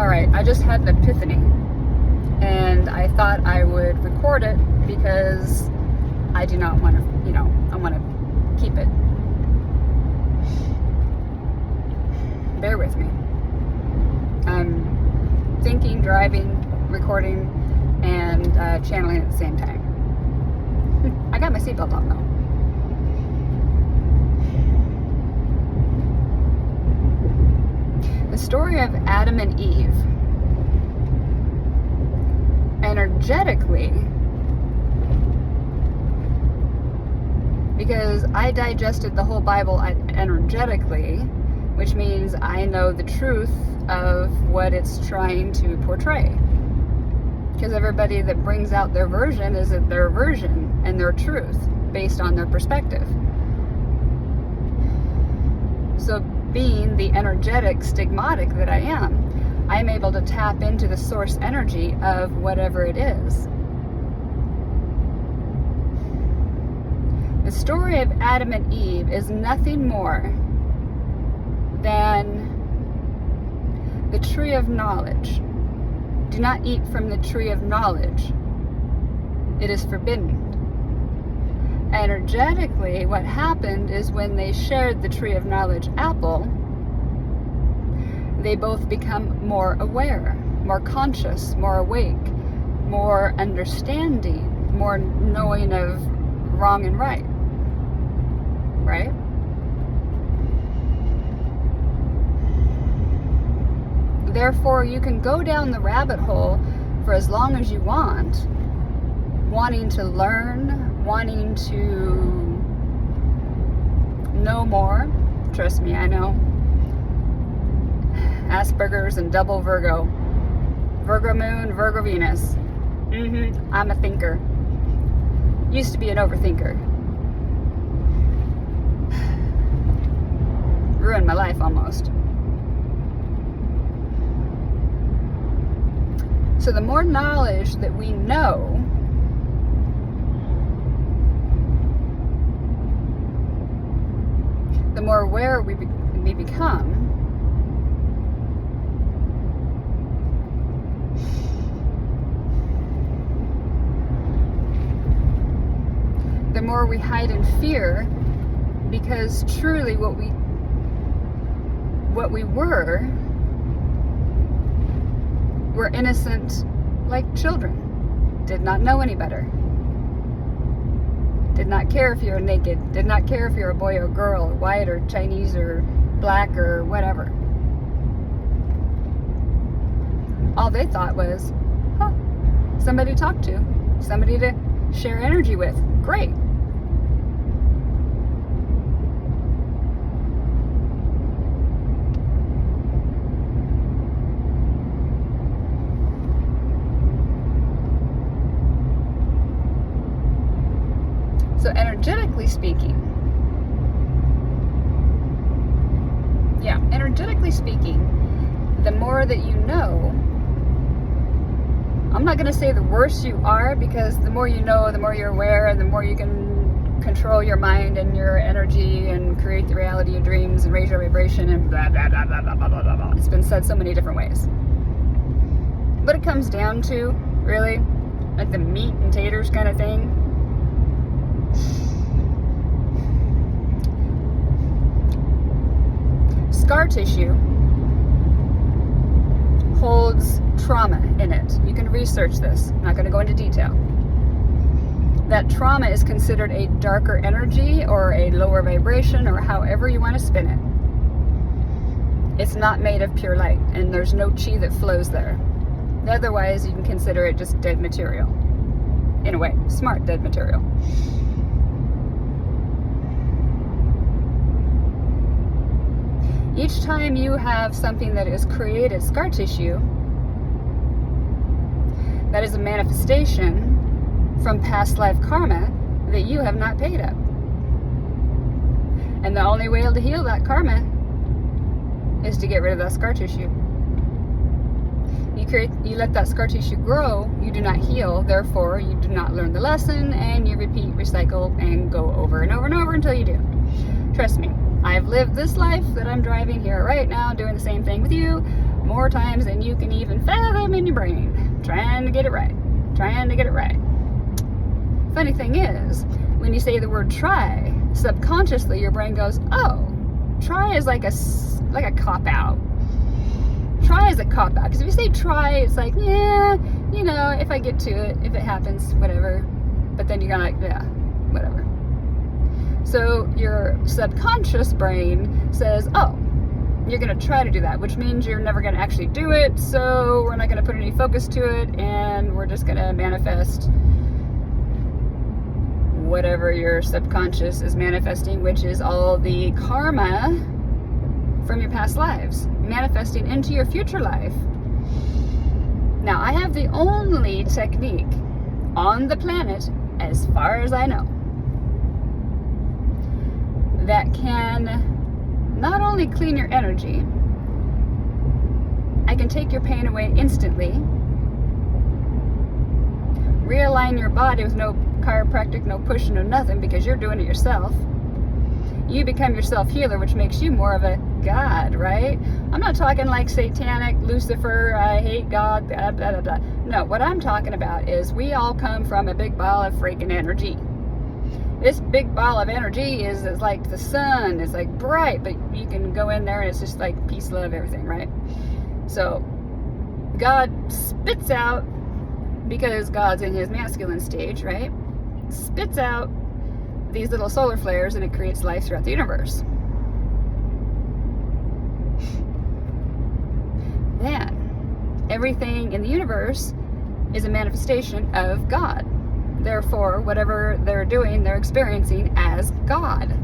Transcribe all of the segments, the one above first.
Alright, I just had an epiphany, and I thought I would record it because I do not want to, I want to keep it. Bear with me. I'm thinking, driving, recording, and channeling at the same time. I got my seatbelt on though. The story of Adam and Eve, energetically, because I digested the whole Bible energetically, which means I know the truth of what it's trying to portray. Because everybody that brings out their version is their version and their truth based on their perspective. So being the energetic stigmatic that I am, I'm able to tap into the source energy of whatever it is. The story of Adam and Eve is nothing more than the tree of knowledge. Do not eat from the tree of knowledge. It is forbidden. Energetically, what happened is when they shared the tree of knowledge apple, they both become more aware, more conscious, more awake, more understanding, more knowing of wrong and right. Right? Therefore, you can go down the rabbit hole for as long as you want, wanting to learn, wanting to know more. Trust me, I know. Asperger's and double Virgo. Virgo moon, Virgo Venus. I'm a thinker. Used to be an overthinker. Ruined my life almost. So the more knowledge that we know, the more aware we become, the more we hide in fear, because truly what we were innocent like children, did not know any better, did not care if you were naked, did not care if you're a boy or girl, or white or Chinese or black or whatever. All they thought was, somebody to talk to, somebody to share energy with. Great. So energetically speaking, the more that you know, I'm not going to say the worse you are, because the more you know, the more you're aware, and the more you can control your mind and your energy and create the reality of dreams and raise your vibration and blah, blah, blah, blah, blah, blah, blah, blah. It's been said so many different ways. What it comes down to, really, like the meat and taters kind of thing, scar tissue holds trauma in it. You can research this. I'm not going to go into detail. That trauma is considered a darker energy or a lower vibration, or however you want to spin it. It's not made of pure light, and there's no chi that flows there. Otherwise, you can consider it just dead material. In a way, smart dead material. Each time you have something that is created scar tissue, that is a manifestation from past life karma that you have not paid up. And the only way to heal that karma is to get rid of that scar tissue. You let that scar tissue grow, you do not heal, therefore you do not learn the lesson, and you repeat, recycle, and go over and over and over until you do. Trust me, I've lived this life that I'm driving here right now, doing the same thing with you, more times than you can even fathom in your brain. Trying to get it right. Trying to get it right. Funny thing is, when you say the word try, subconsciously your brain goes, oh, try is like a cop-out. Try is a cop-out. Because if you say try, it's like, yeah, you know, if I get to it, if it happens, whatever. But then you're gonna like, yeah, whatever. So your subconscious brain says, oh, you're gonna try to do that, which means you're never gonna actually do it, so we're not gonna put any focus to it, and we're just gonna manifest whatever your subconscious is manifesting, which is all the karma from your past lives, manifesting into your future life. Now, I have the only technique on the planet, as far as I know, that can not only clean your energy, I can take your pain away instantly, realign your body with no chiropractic, no pushing, no nothing, because you're doing it yourself. You become your self-healer, which makes you more of a god, right? I'm not talking like satanic, Lucifer, I hate God, blah, blah, blah, blah. No, what I'm talking about is we all come from a big ball of freaking energy. This big ball of energy is like the sun. It's like bright, but you can go in there and it's just like peace, love, everything, right? So God spits out, because God's in his masculine stage, right? Spits out these little solar flares and it creates life throughout the universe. Then everything in the universe is a manifestation of God. Therefore, whatever they're doing, they're experiencing as God.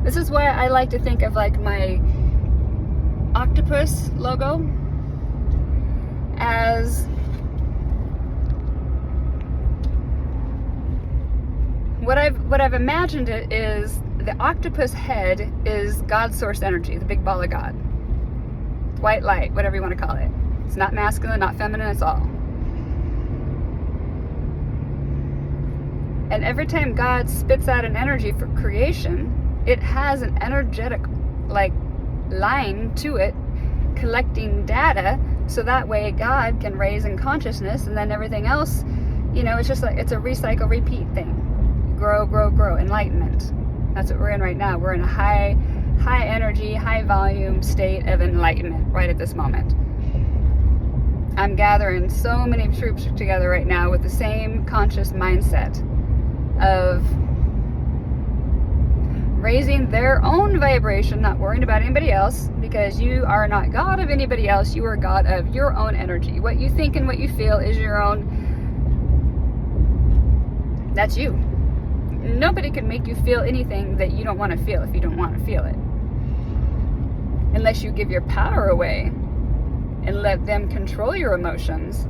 This is why I like to think of like my octopus logo as what I've imagined it is the octopus head is God's source energy, the big ball of God. White light, whatever you want to call it. It's not masculine, not feminine, it's all. And every time God spits out an energy for creation, it has an energetic like line to it, collecting data, so that way God can raise in consciousness, and then everything else, you know, it's just like, it's a recycle, repeat thing. Grow, grow, grow, enlightenment. That's what we're in right now. We're in a high energy, high volume state of enlightenment right at this moment. I'm gathering so many troops together right now with the same conscious mindset of raising their own vibration, not worrying about anybody else, because you are not God of anybody else. You are God of your own energy. What you think and what you feel is your own. That's you. Nobody can make you feel anything that you don't want to feel if you don't want to feel it. Unless you give your power away and let them control your emotions,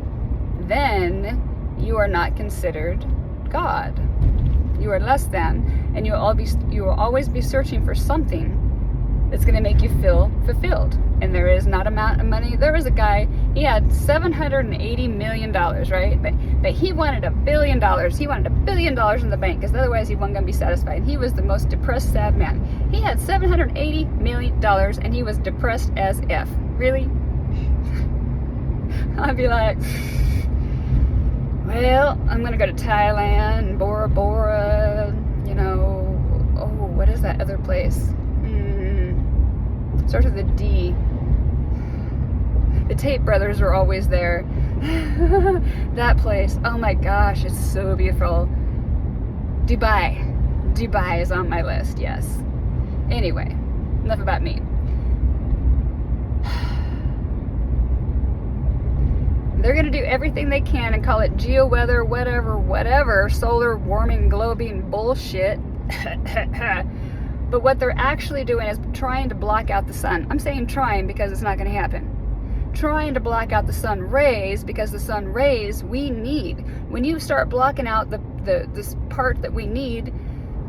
then you are not considered God. You are less than, and you will always be searching for something that's going to make you feel fulfilled. And there is not amount of money. There was a guy, he had $780 million, right? But he wanted $1 billion. He wanted $1 billion in the bank, because otherwise he wasn't going to be satisfied. And he was the most depressed, sad man. He had $780 million and he was depressed as F. Really? I'd be like, well, I'm going to go to Thailand, Bora Bora, you know, oh, what is that other place? Starts with a D. The Tate brothers were always there. That place, oh my gosh, it's so beautiful. Dubai is on my list, yes. Anyway, enough about me. They're going to do everything they can and call it geo-weather, whatever, solar warming, globing bullshit. But what they're actually doing is trying to block out the sun. I'm saying trying because it's not going to happen. Trying to block out the sun rays, because the sun rays we need. When you start blocking out this part that we need,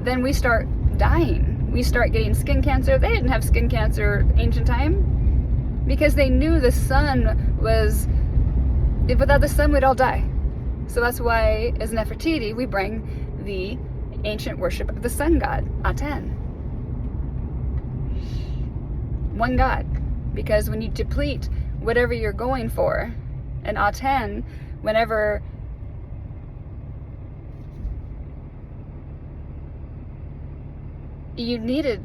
then we start dying. We start getting skin cancer. They didn't have skin cancer ancient time because they knew the sun was, without the sun we'd all die. So that's why as Nefertiti we bring the ancient worship of the sun god, Aten. one God. Because when you deplete whatever you're going for, an Aten, whenever you needed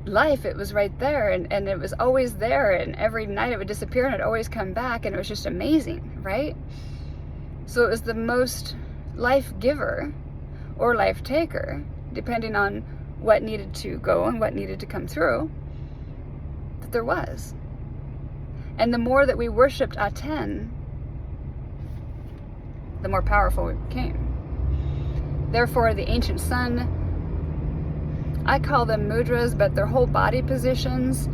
life, it was right there, and it was always there, and every night it would disappear and it'd always come back, and it was just amazing, right? So it was the most life giver or life taker, depending on what needed to go and what needed to come through, that there was. And the more that we worshipped Aten, the more powerful we became. Therefore, the ancient sun, I call them mudras, but they're whole body positions,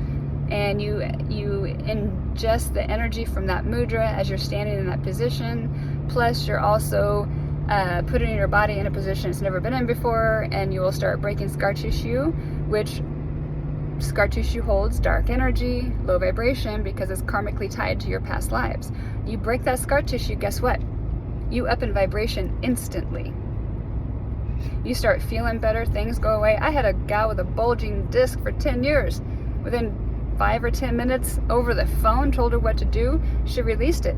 and you ingest the energy from that mudra as you're standing in that position, plus you're also putting your body in a position it's never been in before, and you will start breaking scar tissue, which scar tissue holds dark energy, low vibration, because it's karmically tied to your past lives. You break that scar tissue, guess what? You up in vibration instantly. You start feeling better, things go away. I had a gal with a bulging disc for 10 years. Within 5 or 10 minutes over the phone, told her what to do, she released it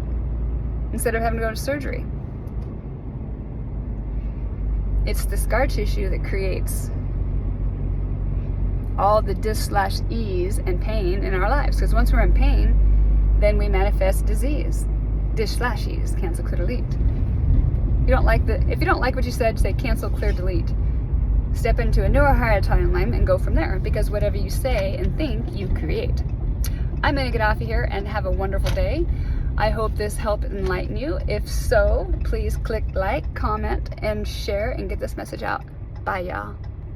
instead of having to go to surgery. It's the scar tissue that creates all the dis/ease and pain in our lives. Because once we're in pain, then we manifest disease. Dis/ease, cancel, clear, delete. If you don't like what you said, say cancel, clear, delete. Step into a newer higher timeline and go from there, because whatever you say and think, you create. I'm going to get off of here and have a wonderful day. I hope this helped enlighten you. If so, please click like, comment, and share and get this message out. Bye, y'all.